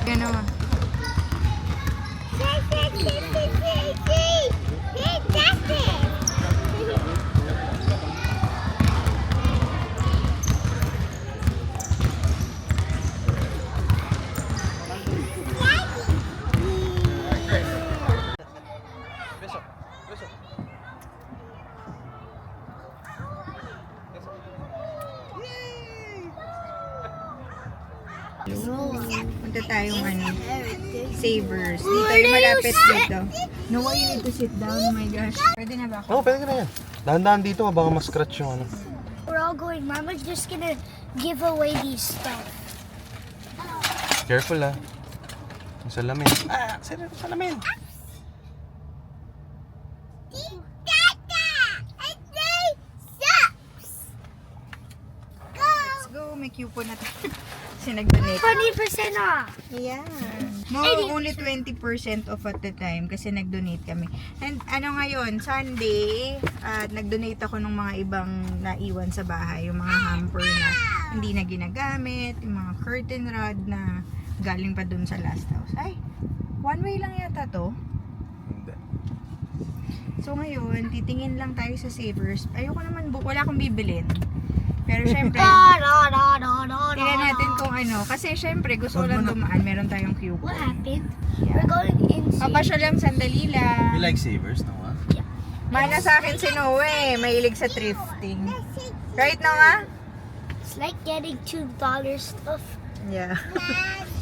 Ano? Punta tayong Savers. Dito yung malapit dito. Noah, you need to sit down. Oh my gosh. Pwede na ba ako? Oo, pwede ka na yan. Dahan-dahan dito, baka ma-scratch yung ano. We're all going. Mama's just gonna give away these stuff. Careful ah. Yung salamin. Salamin! Let's go. May coupon na tayo. Kasi nag-donate. 20% off. Yeah. No, only 20% off at the time kasi nag-donate kami. And ano ngayon, Sunday, nag-donate ako ng mga ibang naiwan sa bahay. Yung mga hamper na hindi na ginagamit, yung mga curtain rod na galing pa dun sa last house. Ay, one way lang yata to. Hindi. So ngayon, titingin lang tayo sa Savers. Ayoko naman, wala akong bibilin. Pero syempre, tingnan natin kung ano. Kasi syempre, gusto ko lang dumaan. Meron tayong coupon. What happened? Yeah. We're going insane. Papasya lang, sandali lang. You like Savers, Noah? Mana sa akin si Noe, mahilig sa thrifting. Right, Noah? It's like getting $2 stuff. Yeah.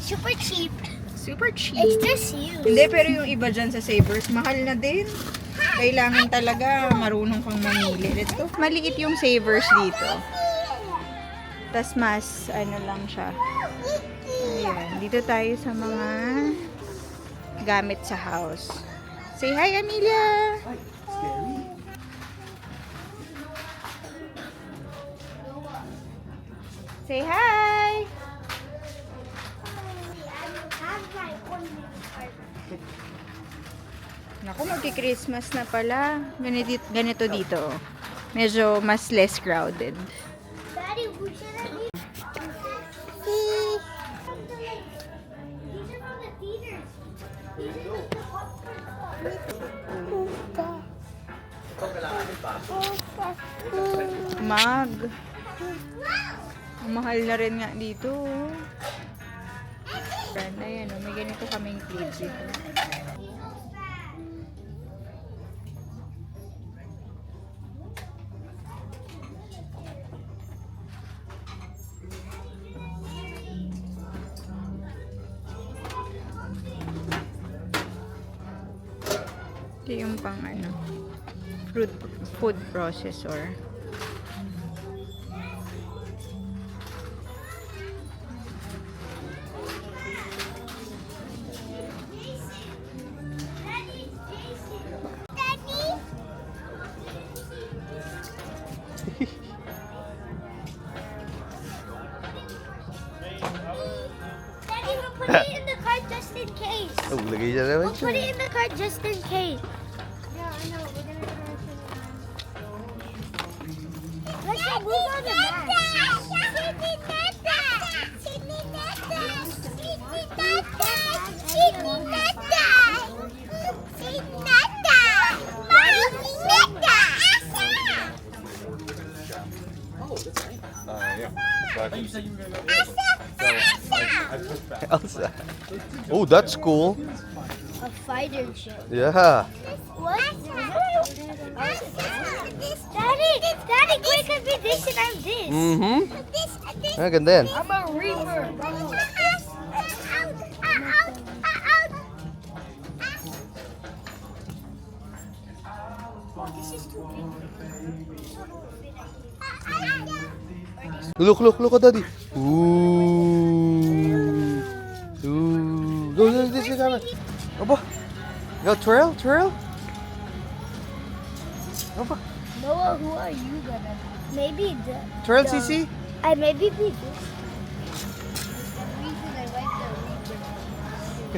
Super cheap. Super cheap. It's just you. Hindi, pero yung iba dyan sa Savers, mahal na din. Kailangan talaga marunong kang mamili. Let's go. Maliit yung Savers dito. Tas mas, ano lang siya. Ayan. Dito tayo sa mga gamit sa house. Say hi, Amelia! Say hi! Naku, magki-Christmas na pala. Ganito dito. Medyo mas less crowded. Daddy, we should have used. These are from the theaters. These are like the popcorn. Mag. Ang mahal na rin nga dito. Ayan, may ganito kaming plates dito. Ito yung pang food processor. Daddy, we'll put it in the cart just in case. Oh, lagay siya naman We'll put it in the cart just in case. Yeah, I know. We're gonna let's go move on the mat. Elsa. Oh, that's cool. A fighter jet. Yeah. What? Daddy, quick competition. I'm this. Mm-hmm. Ah, ganda yan. I'm a reaper. This is too big. Look at daddy. Ooh. Go, this is camera. Aba. Go, Trail. Aba. Noah, who are you gonna be? Maybe the Trail, the- Sisi. I maybe be this. The reason I like the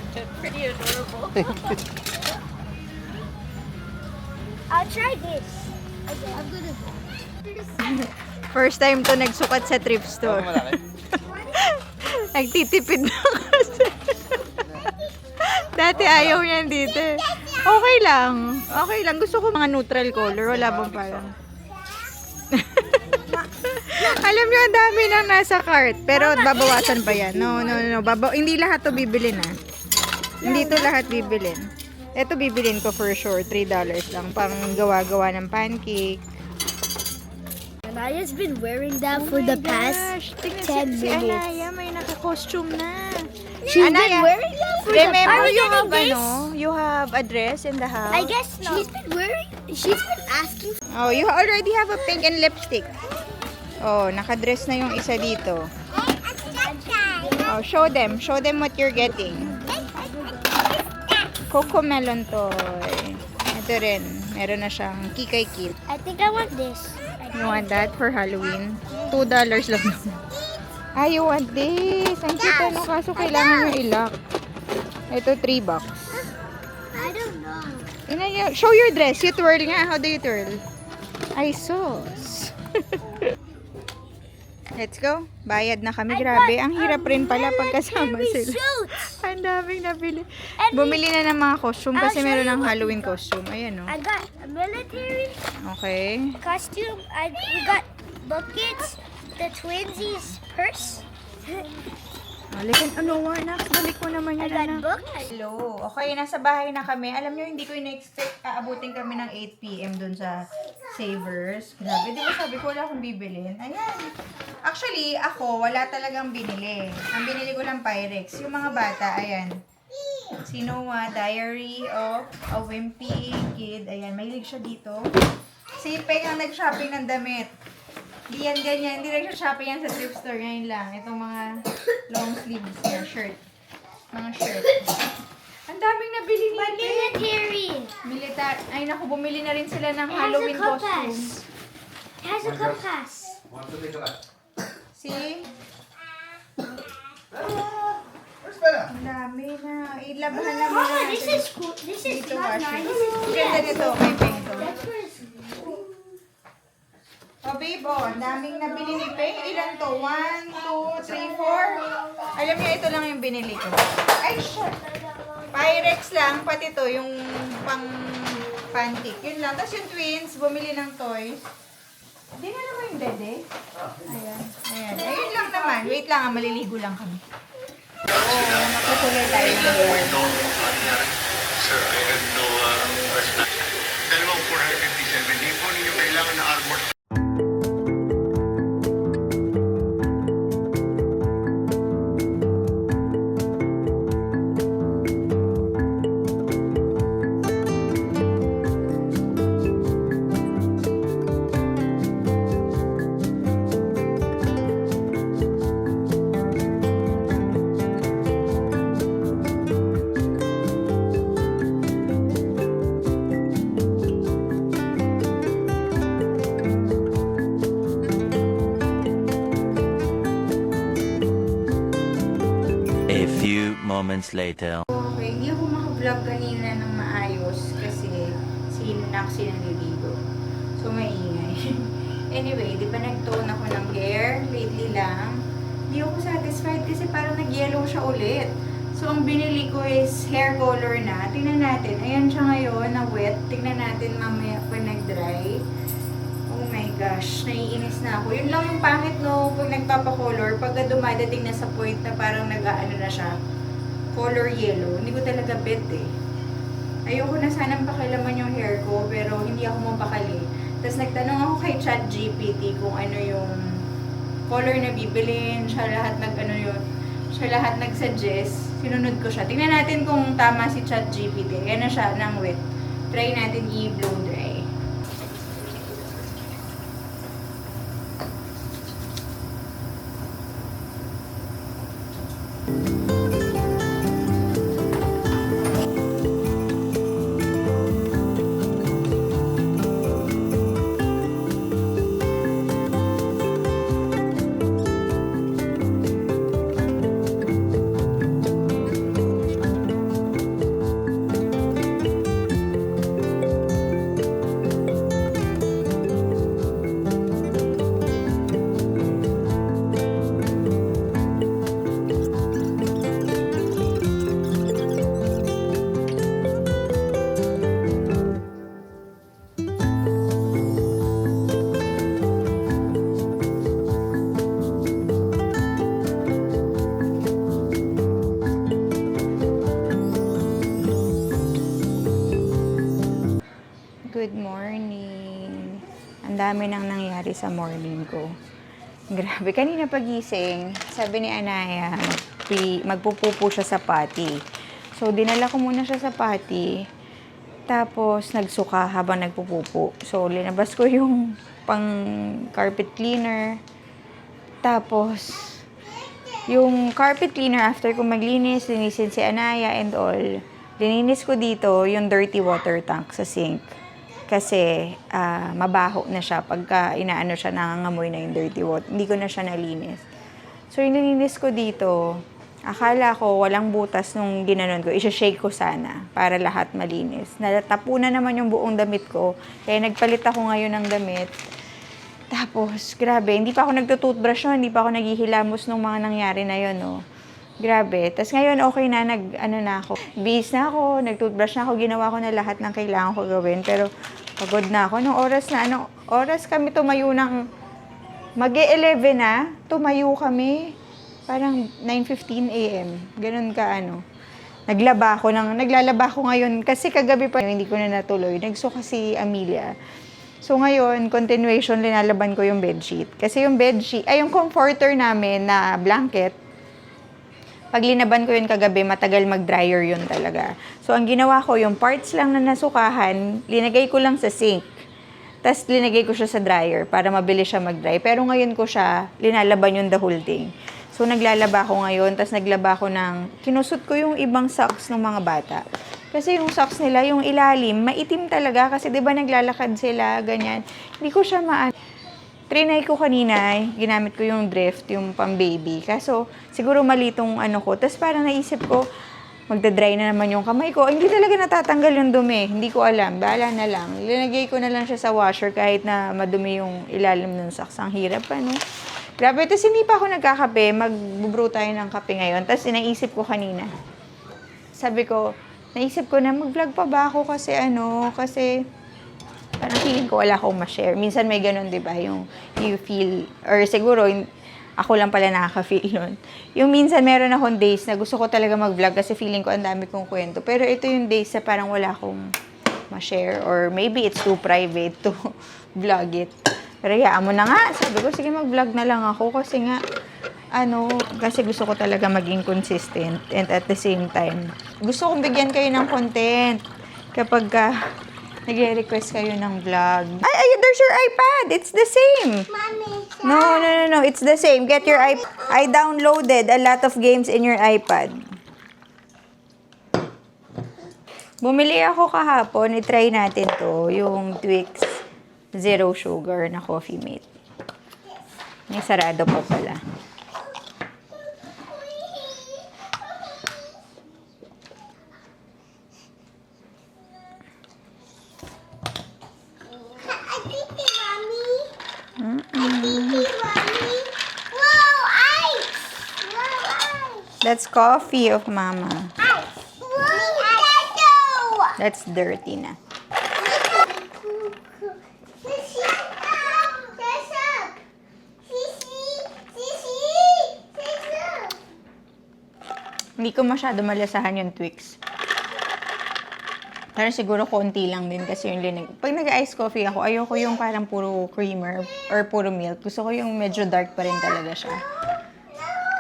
reaper. Pretty adorable. I'll try this. Okay, I'm gonna. First time to nagsukat sa thrift store. malaki. Nagtitipid na kasi. Dati ayaw niyan dito. Okay lang. Okay lang. Gusto ko mga neutral color. Wala bang parang. Alam niyo, ang dami nang nasa cart. Pero babawasan pa yan. No. Hindi lahat to bibilin ah. Hindi to lahat bibilin. Ito bibilin ko for sure. $3 lang. Pang gawa-gawa ng pancake. Anaya's been wearing that for the past 10 Si minutes. Anaya, may naka-costume na. She's Anaya, been wearing that for the Remember past you have, days. you have a dress in the house? I guess no. She's been asking. Oh, you already have a pink and lipstick. Oh, nakadress na yung isa dito. Oh, show them what you're getting. Coco Melon toy. Ito rin, meron na siyang Kikay Kit. I think I want this. You want that for Halloween? $2 lang. Ah, you want this? Ang kita no, kaso kailangan nyo i-lock. Ito, $3. I don't know. Show your dress. You twirl nga. How do you twirl? Ay, sus. Let's go. Bayad na kami. Grabe. Ang hirap rin pala pagkasama sila. Ang daming nabili. Bumili na ng mga costume kasi meron ng Halloween costume. Ayan, no? I got a military Okay. costume. We got buckets, the twinsies purse. Balikan. Ano, Warnax? Balik mo naman I yan, got anak. books. Hello. Okay, nasa bahay na kami. Alam nyo, hindi ko ina-expect aabutin kami ng 8 p.m. dun sa Savers. Grabe, di ba sabi ko wala akong bibilin? Ayan. Actually, ako, wala talagang binili. Ang binili ko lang Pyrex. Yung mga bata, ayan. Si Noah, Diary of a Wimpy Kid. Ayan, mahilig siya dito. Si Peng ang nag-shopping ng damit. Hindi yan ganyan. Hindi nag-shopping yan sa thrift store. Ngayon lang. Itong mga long sleeves na shirt. Mga shirt. Ang daming nabili ni Peng. Military. Militar. Ay naku, bumili na rin sila ng It has Halloween a costume. compass. It has a compass. See? Where's Bella? Ang dami na. Ilabahan na muna Oh, this natin. is cool. This is Dito not washing. nice. This is Ang ganda nito kay Peng to. That's where it's Oh, babe, oh, ang daming nabili ni Peng. Ilan to? 1, 2, 3, 4. Alam niyo, ito lang yung binili ko. Ay, shit. Pyrex lang, pati to, yung pang pancake. Yun lang. Tapos yung twins, bumili ng toys. Di na naman yung dede. Ayan. Ayan. Ayun lang naman. Wait lang, maliligo lang kami. Oo, nakukulay tayo ng hair. Sir, I have no question. Dalawang 457. Di po ninyo kailangan na armor. A few moments later. Okay, hindi ako maka-vlog kanina ng maayos kasi si Naxi naliligo. So, maingay. Anyway, di ba nag-tone ako ng hair lately lang? Hindi ako satisfied kasi parang nag-yellow siya ulit. So, ang binili ko is hair color na. Tingnan natin. Ayan siya ngayon na wet. Tingnan natin mamaya pag nag-dry. Oh my gosh, naiinis na ako. Yun lang yung pangit no, pag nagpapakolor, pagka dumadating na sa point na parang nag-aano na siya, color yellow, hindi ko talaga bet eh. Ayoko na sanang pakilaman yung hair ko, pero hindi ako mapakali. Tapos nagtanong ako kay ChatGPT kung ano yung color na bibilin, siya lahat nag-suggest, sinunod ko siya. Tingnan natin kung tama si ChatGPT. Ayan na siya ng wet. Try natin i-blow dry. dami nang nangyari sa morning ko. Grabe, kanina pagising, sabi ni Anaya, magpupupo siya sa potty. So, dinala ko muna siya sa potty. Tapos, nagsuka habang nagpupupo. So, linabas ko yung pang carpet cleaner. Tapos, yung carpet cleaner, after ko maglinis, linisin si Anaya and all, lininis ko dito yung dirty water tank sa sink. Kasi, mabaho na siya. Pagka inaano siya, nangangamoy na yung dirty water. Hindi ko na siya nalinis. So, yung nilinis ko dito, akala ko walang butas nung ginanon ko. Isha-shake ko sana para lahat malinis. Natapunan naman yung buong damit ko. Kaya nagpalit ako ngayon ng damit. Tapos, grabe, hindi pa ako nagtutoothbrush no? Hindi pa ako naghihilamos nung mga nangyari na yun, no? Grabe. Tapos ngayon, okay na, na ako. Bihis na ako, nagtoothbrush na ako, ginawa ko na lahat ng kailangan ko gawin. Pero, pagod na ako. Nung oras kami tumayo ng, mag-11 na, tumayo kami. Parang 9:15 a.m. Ganun ka, Naglalaba ako ngayon. Kasi kagabi pa, hindi ko na natuloy. Nagsuka si Amelia. So ngayon, continuation, linalaban ko yung bedsheet. Kasi yung bedsheet, yung comforter namin na blanket, pag linaban ko yun kagabi, matagal mag-dryer yun talaga. So ang ginawa ko, yung parts lang na nasukahan, linagay ko lang sa sink. Tapos linagay ko siya sa dryer para mabilis siya mag-dry. Pero ngayon ko siya, linalaban yung the whole thing. So naglalaba ko ngayon, tapos naglaba ko kinusot ko yung ibang socks ng mga bata. Kasi yung socks nila, yung ilalim, maitim talaga. Kasi 'di ba naglalakad sila, ganyan. Hindi ko siya trinay ko kanina, ginamit ko yung drift, yung pang-baby. Kaso, siguro mali tong ko. Tapos parang naisip ko, magdadry na naman yung kamay ko. Hindi talaga natatanggal yung dumi. Hindi ko alam. Bahala na lang. Linagay ko na lang siya sa washer kahit na madumi yung ilalim ng socks. Ang hirap, Grabe. Tapos hindi pa ako nagkakape. Mag-brew tayo ng kape ngayon. Tapos naisip ko kanina. Sabi ko, naisip ko na mag-vlog pa ba ako kasi kasi parang feeling ko wala akong ma-share. Minsan may ganun, di ba? Yung you feel, or siguro, ako lang pala nakaka-feel nun. Yung minsan meron akong days na gusto ko talaga mag-vlog kasi feeling ko ang dami kong kwento. Pero ito yung days na parang wala akong ma-share or maybe it's too private to vlog it. Pero hayaan mo na nga. Sabi ko, sige mag-vlog na lang ako kasi nga, kasi gusto ko talaga maging consistent and at the same time, gusto kong bigyan kayo ng content kapag nagre-request kayo ng vlog. Ay, there's your iPad. It's the same. Mommy, No. It's the same. Get your iPad. I downloaded a lot of games in your iPad. Bumili ako kahapon. I-try natin to. Yung Twix Zero Sugar na Coffee Mate. May sarado pa pala. That's coffee of Mama. That's dirty na. Hindi ko masyado malasahan yung Twix. Pero siguro konti lang din kasi yung pag nag-ice coffee ako, ayoko yung parang puro creamer or puro milk. Gusto ko yung medyo dark pa rin talaga siya.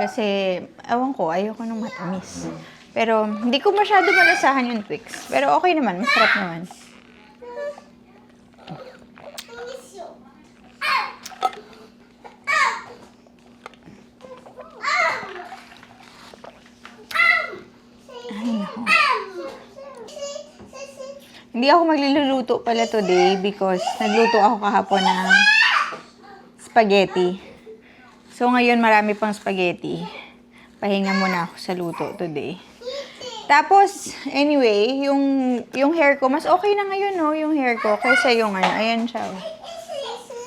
Kasi, ewan ko, ayoko nung matamis. Pero, hindi ko masyado malasahan yung Twix. Pero okay naman, masarap naman. Hindi ako magluluto pala today because nagluto ako kahapon ng spaghetti. So, ngayon marami pang spaghetti. Pahinga muna ako sa luto today. Tapos, anyway, yung hair ko, mas okay na ngayon, no? Yung hair ko, kaysa yung ayan siya.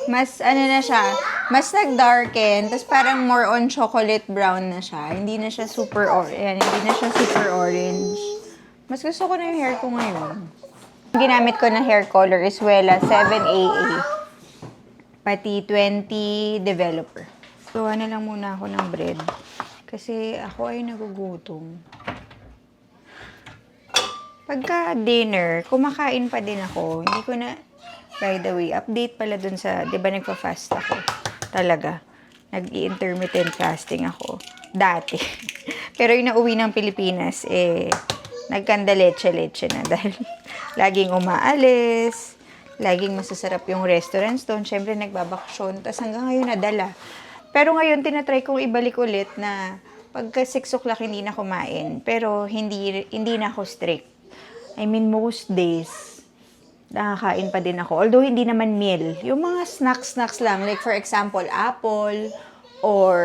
Mas, na siya, mas nag-darken, tapos parang more on chocolate brown na siya. Hindi na siya super orange. Mas gusto ko na yung hair ko ngayon. Ginamit ko na hair color is Wella 7AA. Pati 20 developer. So, lang muna ako ng bread. Kasi ako ay nagugutom. Pagka dinner, kumakain pa din ako. by the way, update pala dun sa, di ba nagpa-fast ako? Talaga. Nag-intermittent fasting ako. Dati. Pero yung nauwi ng Pilipinas, nagkanda leche-leche na dahil laging umaalis, laging masasarap yung restaurants doon. Siyempre, nagbabakasyon. Tapos hanggang ngayon nadala. Pero ngayon, tinatry kong ibalik ulit na pagka 6 o'clock hindi na kumain. Pero hindi na ako strict. I mean, most days, nakakain pa din ako. Although, hindi naman meal. Yung mga snacks lang. Like, for example, apple or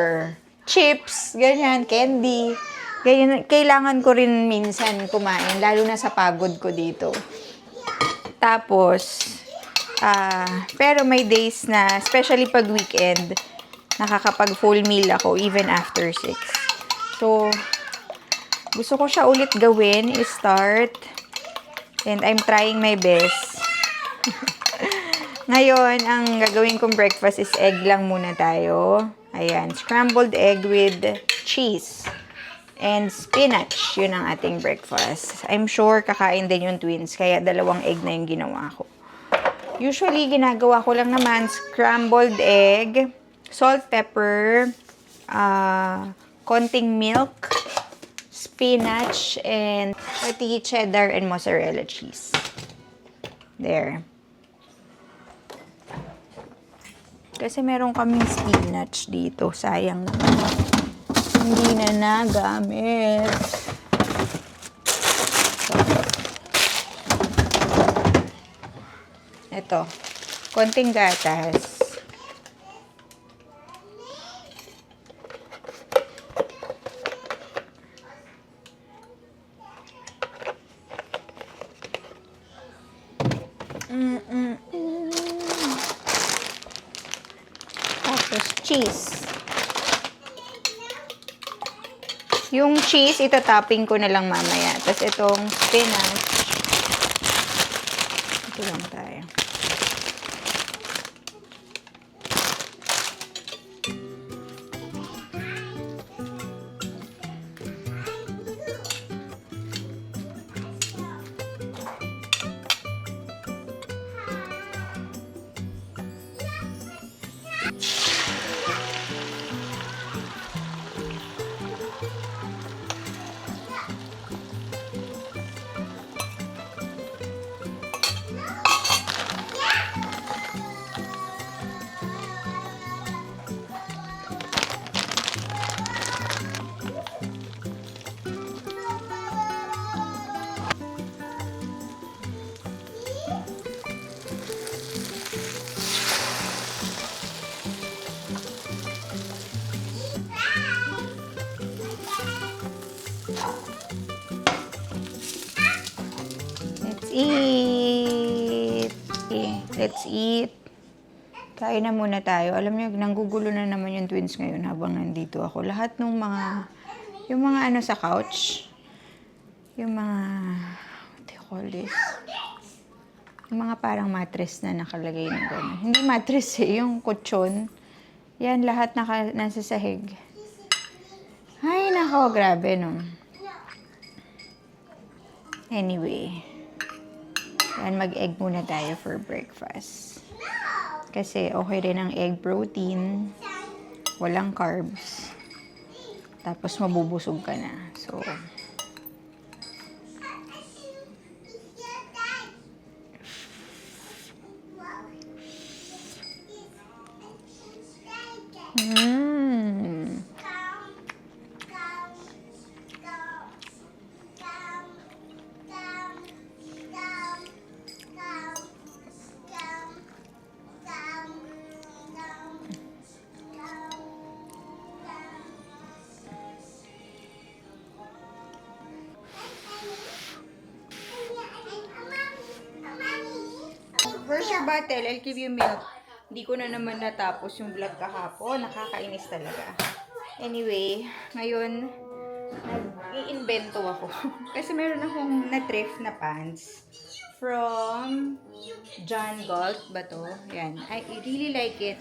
chips, ganyan, candy. Ganyan, kailangan ko rin minsan kumain, lalo na sa pagod ko dito. Tapos, pero may days na, especially pag weekend, nakakapag full meal ako even after 6. So, gusto ko siya ulit gawin, i-start. And I'm trying my best. Ngayon, ang gagawin kong breakfast is egg lang muna tayo. Ayan, scrambled egg with cheese and spinach. Yun ang ating breakfast. I'm sure kakain din yung twins, kaya 2 egg na yung ginawa ko. Usually, ginagawa ko lang naman scrambled egg, salt, pepper, konting milk, spinach, and pati cheddar and mozzarella cheese. There. Kasi meron kaming spinach dito. Sayang naman. Hindi na nagamit. Ito. Konting gatas. Tapos cheese. Yung cheese, itatapping ko na lang mamaya. Tapos itong spinach. Ito lang tayo. Eat! Let's eat. Kain na muna tayo. Alam niyo, nanggugulo na naman yung twins ngayon habang nandito ako. Lahat ng yung mga ano sa couch, yung mga, what do you call this? Yung mga parang mattress na nakalagay na gano'n. Hindi mattress yung kutsyon. Yan, lahat nasa sahig. Ay, nako, grabe, no? Anyway. Yan, mag-egg muna tayo for breakfast. Kasi okay rin ang egg protein. Walang carbs. Tapos mabubusog ka na. So, where's your bottle? I'll give you milk. Hindi ko na naman natapos yung vlog kahapon. Nakakainis talaga. Anyway, ngayon, nag-iimbento ako. Kasi meron akong na-thrift na pants from John Galt ba to? Yan. I really like it.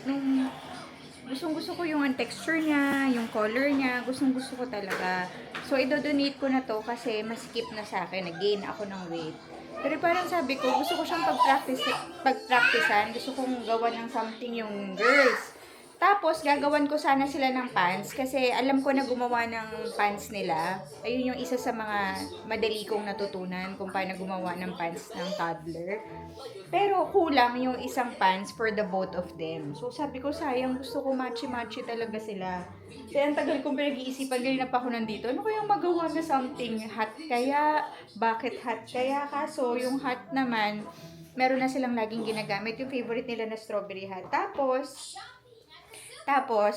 Gustong-gusto ko yung texture niya, yung color niya. Gustong-gusto ko talaga. So, idodonate ko na to kasi masikip na sa akin. Nag-gain ako ng weight. Pero parang sabi ko, gusto ko siyang pagpracticean. Gusto kong gawan ng something yung girls. Tapos, gagawan ko sana sila ng pants kasi alam ko na gumawa ng pants nila. Ayun yung isa sa mga madali kong natutunan kung paano gumawa ng pants ng toddler. Pero kulang yung isang pants for the both of them. So, sabi ko, sayang, gusto ko matchy-matchy talaga sila. Kaya ang tagal kong pinag-iisipan, ganyan pa ako nandito. Ano kayang magawa na something? Hot kaya? Bakit hot kaya? Kaso, yung hot naman, meron na silang laging ginagamit. Yung favorite nila na strawberry hot. Tapos,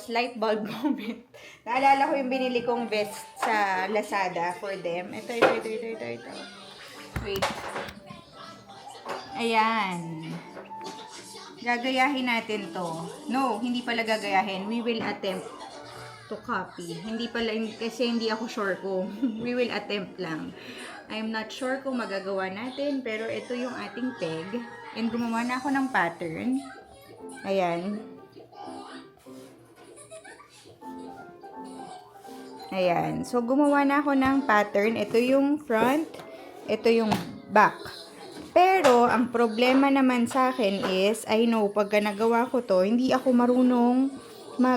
light bulb moment. Naalala ko yung binili kong vest sa Lazada for them. Ito. Wait. Ayan. Gagayahin natin to. No, hindi pala gagayahin. We will attempt to copy. Kasi hindi ako sure kung we will attempt lang. I'm not sure kung magagawa natin, pero ito yung ating peg. And gumawa na ako ng pattern. Ayan. Ayan. So, gumawa na ako ng pattern. Ito yung front. Ito yung back. Pero, ang problema naman sa akin is, I know, pagka nagawa ko to, hindi ako marunong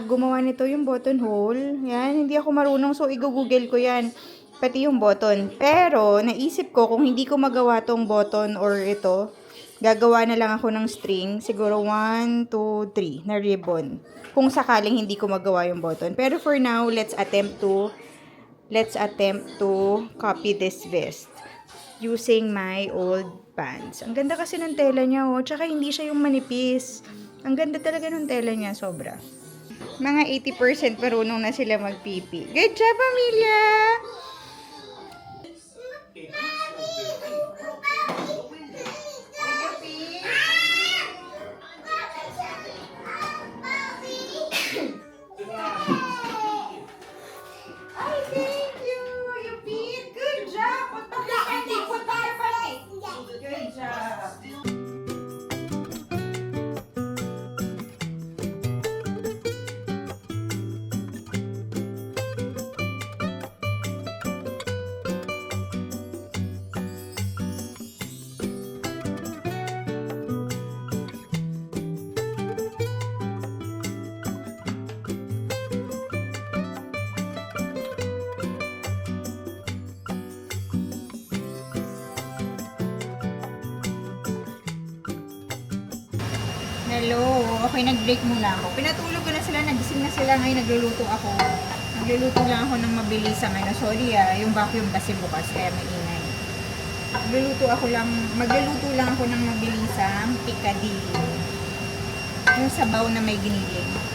gumawa nito yung buttonhole. Yan, hindi ako marunong. So, i-google ko yan. Pati yung button. Pero, naisip ko, kung hindi ko magawa tong button or ito, gagawa na lang ako ng string. Siguro 1, 2, 3 na ribbon. Kung sakaling hindi ko magawa yung button. Pero for now, let's attempt to copy this vest using my old pants. Ang ganda kasi ng tela niya, oh. Tsaka hindi siya yung manipis. Ang ganda talaga ng tela niya, sobra. Mga 80% marunong na sila magpipi. Good job, Amelia! Hello. Okay, nag-break muna ako. Pinatulog ko na sila, nagising na sila. Ngayon nagluluto ako. Nagluluto lang ako ng mabilisan ngayon. Sorry yung vacuum kasi bukas kaya maingay. Magluluto lang ako ng mabilisang pikadillo. Yung sabaw na may giniling.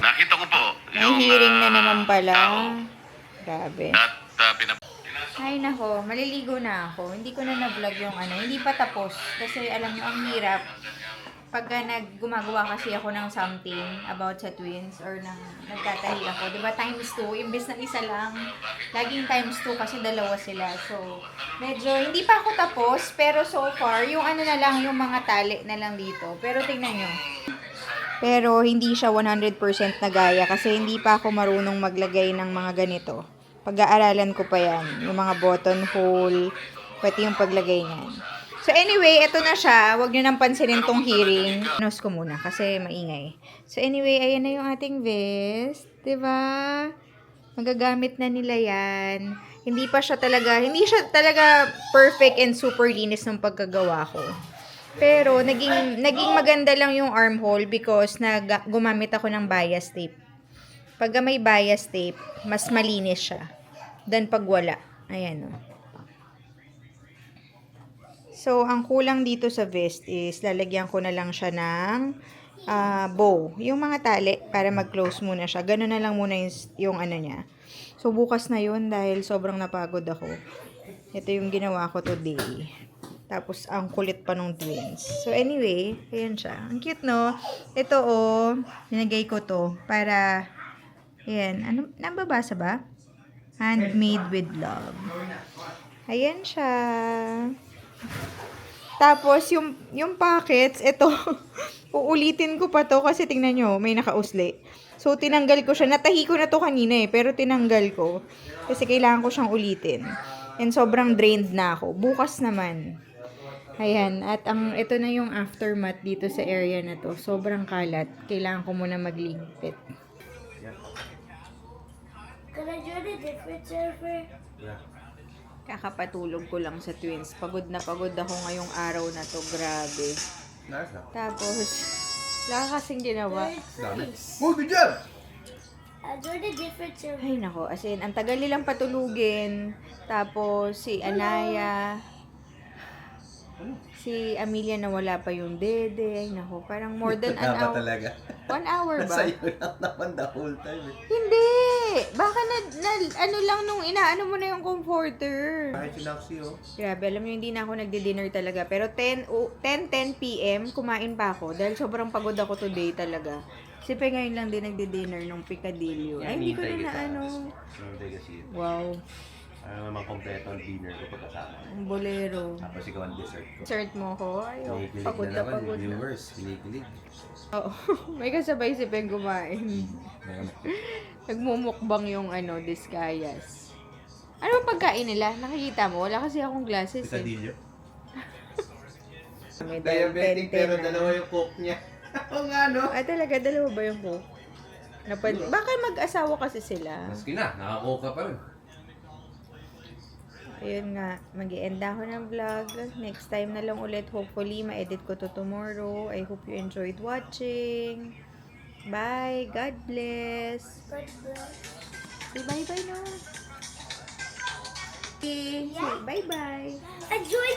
Nakita ko po May hearing na naman pala. tao Grabe. at Ay nako, maliligo na ako. Hindi ko na na-vlog yung hindi pa tapos. Kasi alam nyo, ang hirap. Pagka gumagawa kasi ako ng something about sa twins or nagtatahi ako. Diba times 2, imbes na isa lang. Laging times 2 kasi dalawa sila. So, medyo hindi pa ako tapos. Pero so far, yung na lang, yung mga tali na lang dito. Pero tingnan nyo. Pero hindi siya 100% na gaya kasi hindi pa ako marunong maglagay ng mga ganito. Pag-aaralan ko pa yan. Yung mga buttonhole, pati yung paglagay niyan. So anyway, ito na siya. Huwag nyo nang pansinin tong hearing. Nose ko muna kasi maingay. So anyway, ayan na yung ating vest. Diba? Magagamit na nila yan. Hindi siya talaga perfect and super linis ng pagkagawa ko. Pero naging maganda lang yung armhole because gumamit ako ng bias tape. Pagka may bias tape, mas malinis siya than pag wala. Ayan o. So, ang kulang dito sa vest is lalagyan ko na lang siya ng bow. Yung mga tali para mag-close muna siya. Ganun na lang muna yung niya. So, bukas na yun dahil sobrang napagod ako. Ito yung ginawa ko today. Tapos, ang kulit pa nung twins. So, anyway, ayan siya. Ang cute, no? Ito, nilagay ko to para, ayan. Nababasa ba? Handmade with love. Ayan siya. Tapos, yung packets, ito, uulitin ko pa to kasi tingnan nyo, may nakausli. So, tinanggal ko siya. Natahi ko na to kanina pero tinanggal ko. Kasi kailangan ko siyang ulitin. And sobrang drained na ako. Bukas naman. Ayan. At ito na yung aftermath dito sa area na to. Sobrang kalat. Kailangan ko muna magligpit. Can I join a different server? Kakapatulog ko lang sa twins. Pagod na pagod ako ngayong araw na to. Grabe. Tapos, wala kasing ginawa. Oh, good job! I joined a different server. Ay, nako. As in, ang tagal nilang patulugin. Tapos, si Anaya, si Amelia na wala pa yung dede. Ay, nako. Parang more than an hour. talaga. 1 hour ba? Sa'yo lang naman the whole time eh. Hindi! Baka ano lang nung inaano mo na yung comforter. Bakit sinaksi oh? Grabe, alam niyo, hindi na ako nagdi-dinner talaga. Pero 10 p.m., kumain pa ako. Dahil sobrang pagod ako today talaga. Kasi pa ngayon lang din nagdi-dinner nung Picadillo. Ay, hindi ko na ano. kasi Wow. ano naman kompleto ang dinner ko pagkasama. Ang bolero. Tapos ikaw ang dessert ko. Dessert mo ko. Ay, oh, Kinikilig pagod na na naman, pagod na. viewers. Kinikilig. Oo. May kasabay si Peng kumain. Nagmumukbang yung Discayas. Ano bang pagkain nila? Nakikita mo? Wala kasi akong glasses eh. Picadillo. May Diabetic pero na. dalawa yung coke niya. Oo nga no? Ah, talaga? Dalawa ba yung coke? Baka mag-asawa kasi sila. Maski na, nakakoka pa rin. Ayun nga, mag-i-end ako ng vlog. Next time na lang ulit. Hopefully, ma-edit ko to tomorrow. I hope you enjoyed watching. Bye. God bless. God bless. Say bye-bye no. Okay. Say bye-bye. I joined